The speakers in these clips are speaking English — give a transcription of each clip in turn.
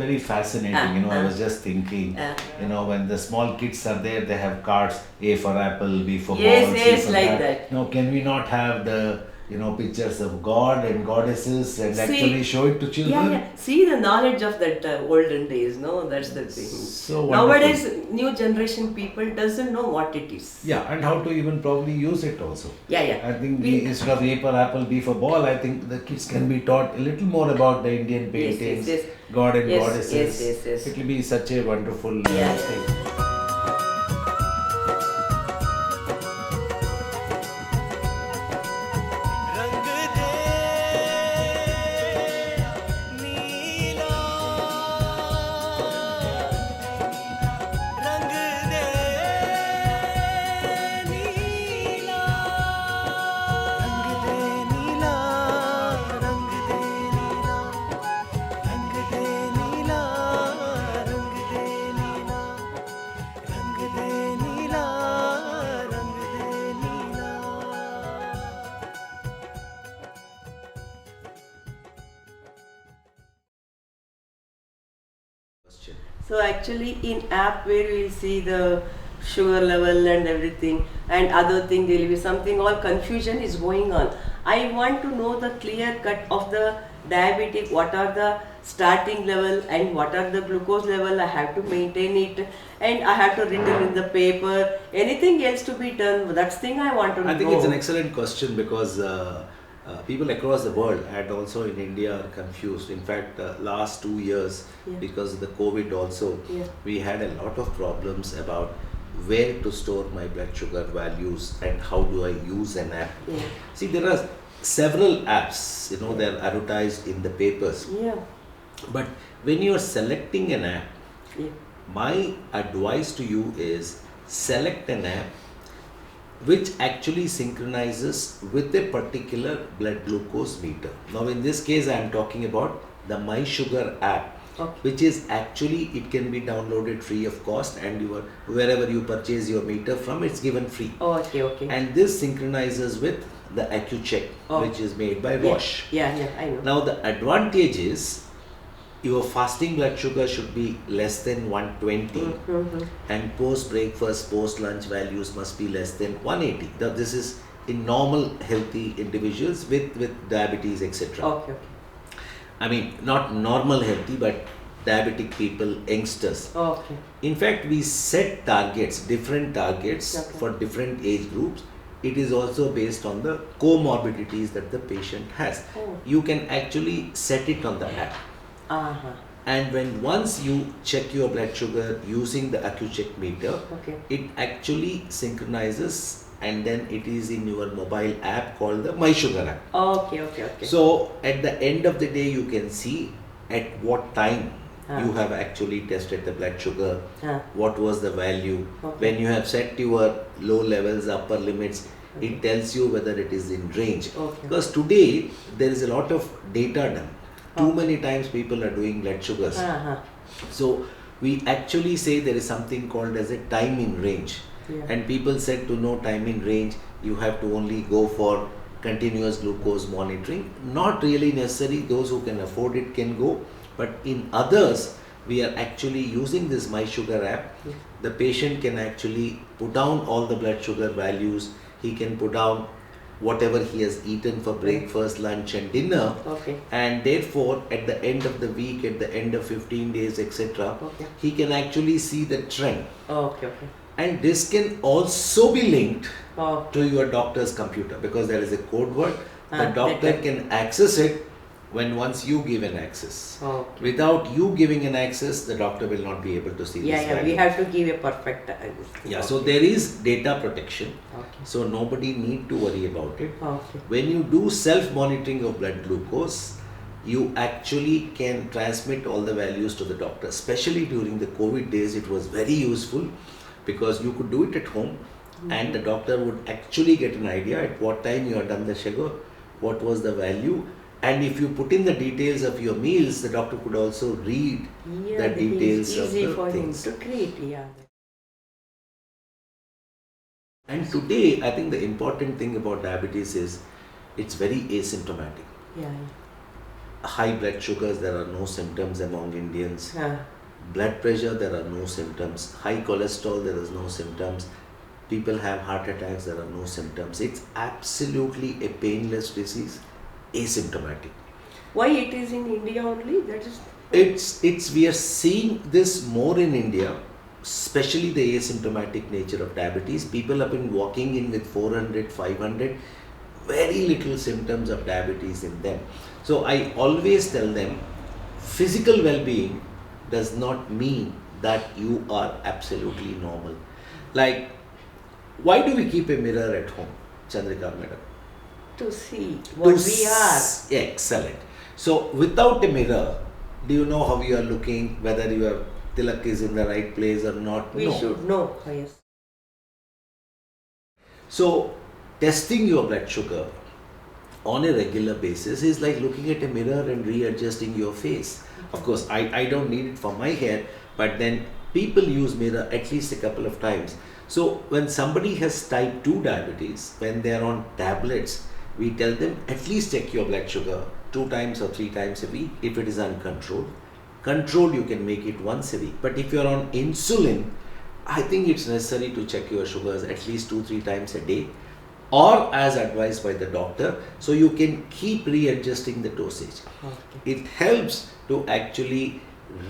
very fascinating. I was just thinking, when the small kids are there, they have cards: A for apple, B for Yes, ball, C yes, for like bat. that. Now, can we not have the pictures of God and goddesses and actually See, show it to yeah, children? yeah. See the knowledge of that olden days, no? That's the thing. So wonderful. Nowadays, new generation people doesn't know what it is. Yeah, and how to even probably use it also. Yeah, yeah. I think We, instead of A for apple, B for ball, I think the kids can be taught a little more about the Indian yes, paintings, yes, yes. God and Yes, goddesses. yes, yes, yes. It will be such a wonderful Yeah. thing. रंग दे नीला रंग दे नीला रंग दे नीला रंग दे नीला रंग दे नीला रंग दे नीला रंग दे नीला रंग दे नीला Question. So actually, in app where we will see the sugar level and everything, and other thing there will be something. All confusion is going on. I want to know the clear cut of the diabetic. What are the starting level and what are the glucose level? I have to maintain it, and I have to written in the paper. Anything else to be done? That's thing I want to know. I think it's an excellent question because people across the world and also in India are confused. In fact, last 2 years, Yeah. because of the COVID also, Yeah. we had a lot of problems about where to store my blood sugar values and how do I use an app. Yeah. See, there are several apps, they're advertised in the papers. Yeah. But when you are selecting an app, Yeah. my advice to you is select an app which actually synchronizes with a particular blood glucose meter. Now, in this case, I am talking about the My Sugar app, Okay. which is actually, it can be downloaded free of cost, and wherever you purchase your meter from, it's given free. Okay. Okay. And this synchronizes with the AccuCheck, Oh. which is made by Yeah. Roche. Yeah. I know. Now, the advantage is your fasting blood sugar should be less than 120, Mhm. and post breakfast, post lunch values must be less than 180. Now, this is in normal healthy individuals with diabetes, etc. Okay. I mean, not normal healthy, but diabetic people, youngsters. Okay. In fact, we set targets, different targets Okay. for different age groups. It is also based on the comorbidities that the patient has. Oh. You can actually set it on the app. Uh-huh. And once you check your blood sugar using the AccuCheck meter, Okay. it actually synchronizes, and then it is in your mobile app called the My Sugar app. Okay. So at the end of the day, you can see at what time Ah. you have actually tested the blood sugar, Ah. what was the value. Okay. When you have set your low levels, upper limits, it tells you whether it is in range. Okay. Because today there is a lot of data done. Too many times people are doing blood sugars. Uh-huh. So we actually say there is something called as a time in range. Yeah. And people said to know time in range, you have to only go for continuous glucose monitoring. Not really necessary. Those who can afford it can go. But in others, we are actually using this My Sugar app. Yeah. The patient can actually put down all the blood sugar values. He can put down whatever he has eaten for breakfast, lunch and dinner. Okay. And therefore, at the end of the week, at the end of 15 days, etc., Okay. he can actually see the trend. Okay. And this can also be linked Oh. to your doctor's computer, because there is a code word. The Ah, doctor that- can access it once you give an access. Okay. Without you giving an access, the doctor will not be able to see Yeah. this We value. have to give a perfect. Yeah, so there is data protection. Okay. So nobody need to worry about it. Okay. When you do self-monitoring of blood glucose, you actually can transmit all the values to the doctor. Especially during the COVID days, it was very useful because you could do it at home, and the doctor would actually get an idea at what time you have done the sugar, what was the value, and if you put in the details of your meals, the doctor could also read Yeah. the details It's of easy the for things. him to create. Yeah. And today, I think the important thing about diabetes is it's very asymptomatic. Yeah. High blood sugars, there are no symptoms among Indians. Ah, Blood pressure, there are no symptoms. High cholesterol, there is no symptoms. People have heart attacks, there are no symptoms. It's absolutely a painless disease, asymptomatic. why it is in India only? That is. It's we are seeing this more in India, especially the asymptomatic nature of diabetes. People have been walking in with 400, 500, very little symptoms of diabetes in them. So I always tell them, physical well-being does not mean that you are absolutely normal. Like, why do we keep a mirror at home, Chandrika madam? To see what To we are. Excellent. So without a mirror, do you know how you are looking, whether your tilak is in the right place or not? We No. should know. Oh, yes. So testing your blood sugar on a regular basis is like looking at a mirror and readjusting your face. Of course, I don't need it for my hair, but then people use mirror at least a couple of times. So when somebody has type 2 diabetes, when they are on tablets, we tell them at least check your blood sugar 2 times or 3 times a week if it is uncontrolled. Controlled, you can make it once a week. But if you are on insulin, I think it's necessary to check your sugars at least 2-3 times a day, or as advised by the doctor, so you can keep readjusting the dosage. Okay. It helps to actually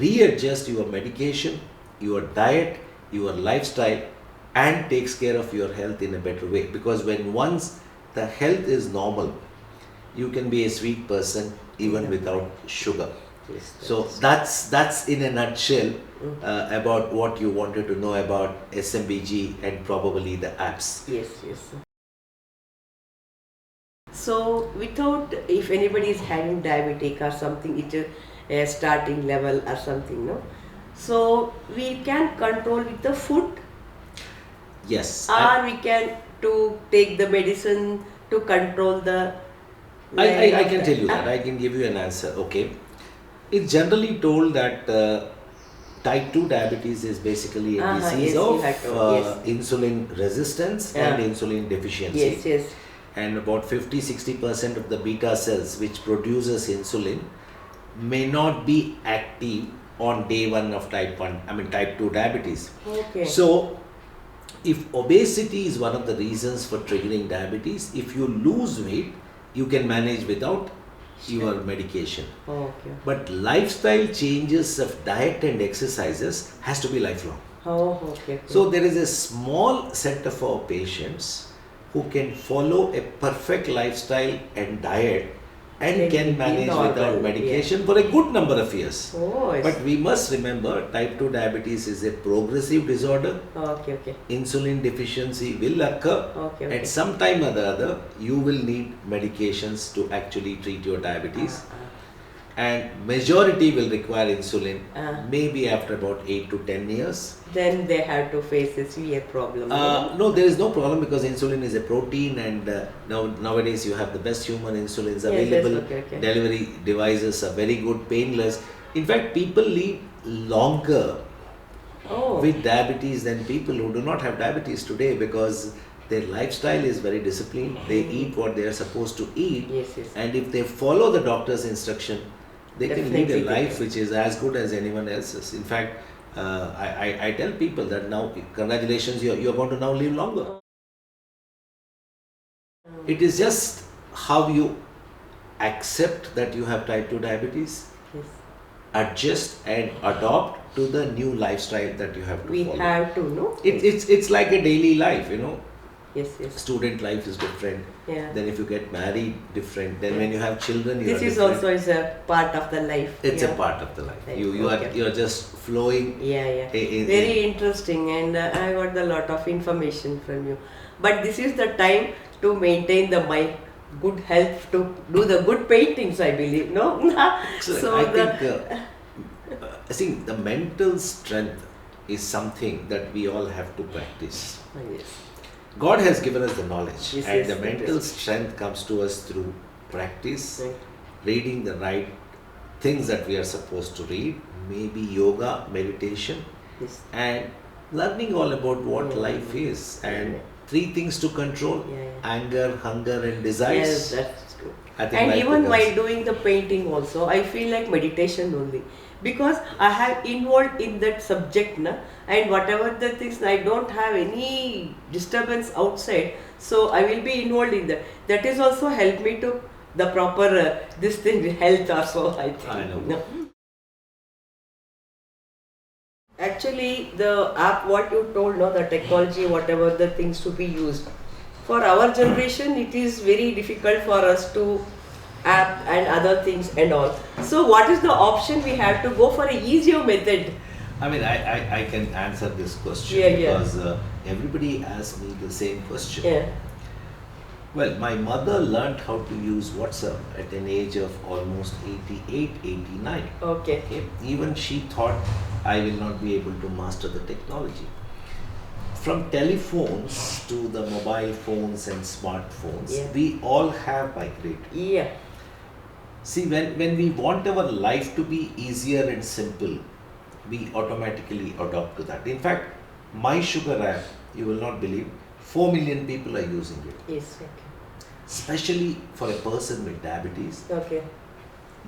readjust your medication, your diet, your lifestyle, and takes care of your health in a better way. Because when once the health is normal, you can be a sweet person even Yeah. without sugar. Yes, So that's in a nutshell about what you wanted to know about SMBG and probably the apps. yes, yes. So without, if anybody is having diabetic or something, it's a starting level or something, no? So we can control with the food, Yes, or we can to take the medicine to control the. I can tell you that. I can give you an answer. Okay, it's generally told that type 2 diabetes is basically a Uh-huh, disease yes, you of had told, yes. insulin resistance Yeah. and insulin deficiency. Yes, yes. And about 50-60% of the beta cells which produces insulin may not be active on day 1 of type 2 diabetes. Okay. So if obesity is one of the reasons for triggering diabetes, if you lose weight, you can manage without your medication. Okay. But lifestyle changes of diet and exercises has to be lifelong. Oh, okay. Okay. So there is a small set of our patients who can follow a perfect lifestyle and diet and They can will be manage normal, without medication for a good number of years. Oh, yes. But we must remember type 2 diabetes is a progressive disorder. Okay, okay. Insulin deficiency will occur. Okay, okay. At some time or the other, you will need medications to actually treat your diabetes. And majority will require insulin maybe after about 8 to 10 years. Then they have to face a severe problem. No, there is no problem because insulin is a protein, and nowadays you have the best human insulins Yes, available. okay, okay. Delivery devices are very good, painless. In fact, people live longer Oh. with diabetes than people who do not have diabetes today because their lifestyle is very disciplined. They eat what they are supposed to eat, Yes, yes. and if they follow the doctor's instruction, they can lead a Definitely they life can. which is as good as anyone else's. In fact, I tell people that now, congratulations, you're going to now live longer. It is just how you accept that you have type 2 diabetes, Yes. adjust and adopt to the new lifestyle that you have to We follow. have to know. It's like a daily life, Yes, yes. Student life is different. Yeah. Then if you get married, different. Then when you have children, you This are is different. also is a part of the life. It's yeah. a part of the life. Life, You okay. are just flowing. Yeah, yeah. in- Very interesting, and I got a lot of information from you. But this is the time to maintain the my good health, to do the good paintings, I believe. No. So I think the mental strength is something that we all have to practice. Yes. God has given us the knowledge, Yes, and yes, the that mental is- strength comes to us through practice, Right. reading the right things that we are supposed to read, maybe yoga, meditation, Yes. and learning all about what Yeah. life is. And Yeah. 3 things to control: Yeah, yeah. anger, hunger, and desires. Yes, that's true. I think And like even the while girls. doing the painting also, I feel like meditation only, because I have involved in that subject na, and whatever the things, I don't have any disturbance outside, so I will be involved in that. That is also help me to the proper this thing health also, I think. I know. No. Actually, the app, what you told, no, the technology, whatever the things to be used. For our generation, it is very difficult for us to app and other things and all. So, what is the option we have to go for a easier method? I mean, I can answer this question Yeah, yeah. because everybody asks me the same question. Yeah. Well, my mother learned how to use WhatsApp at an age of almost 88, 89. Okay. Okay. Even she thought I will not be able to master the technology. From telephones to the mobile phones and smartphones, Yeah. we all have migrated. Yeah. See, when we want our life to be easier and simple, we automatically adopt to that. In fact, My Sugar app, you will not believe, 4 million people are using it, Yes. Okay. especially for a person with diabetes. Okay.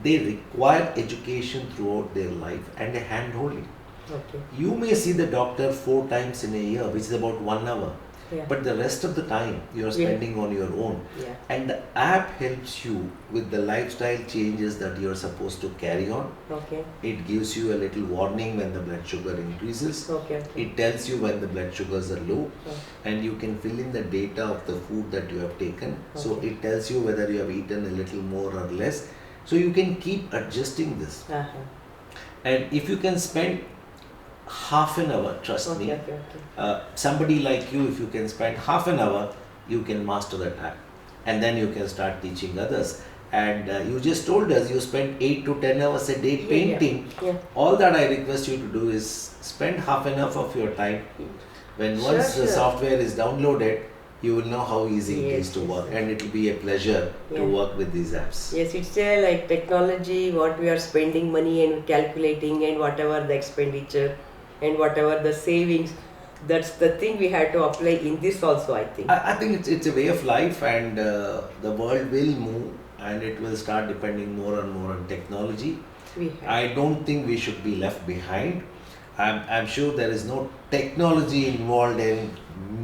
They require education throughout their life and a hand holding. Okay. You may see the doctor 4 times in a year, which is about 1 hour, Yeah. but the rest of the time you are Yeah. spending on your own. Yeah. And the app helps you with the lifestyle changes that you are supposed to carry on. Okay. It gives you a little warning when the blood sugar increases. Okay. Okay. It tells you when the blood sugars are low, Okay. and you can fill in the data of the food that you have taken. So Okay. it tells you whether you have eaten a little more or less. So you can keep adjusting this. Uh-huh. And if you can spend half an hour, trust Okay. me, Okay. Okay. somebody like you, if you can spend half an hour, you can master that app. And then you can start teaching others. And you just told us you spend 8 to 10 hours a day Yeah, painting. yeah. All that I request you to do is spend half an hour of your time. When Sure, once the sure. software is downloaded, you will know how easy it Yes, is to yes, work, yes. and it will be a pleasure to Yeah. work with these apps. Yes, it's a like technology, what we are spending money and calculating, and whatever the expenditure and whatever the savings, that's the thing we have to apply in this also, I think. I think it's a way of life, and the world will move, and it will start depending more and more on technology. We have. I don't think we should be left behind. I'm sure there is no technology involved in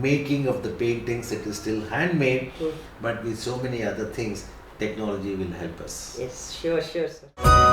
making of the paintings. It is still handmade, Mm. but with so many other things, technology will help us. Yes, sure, sir.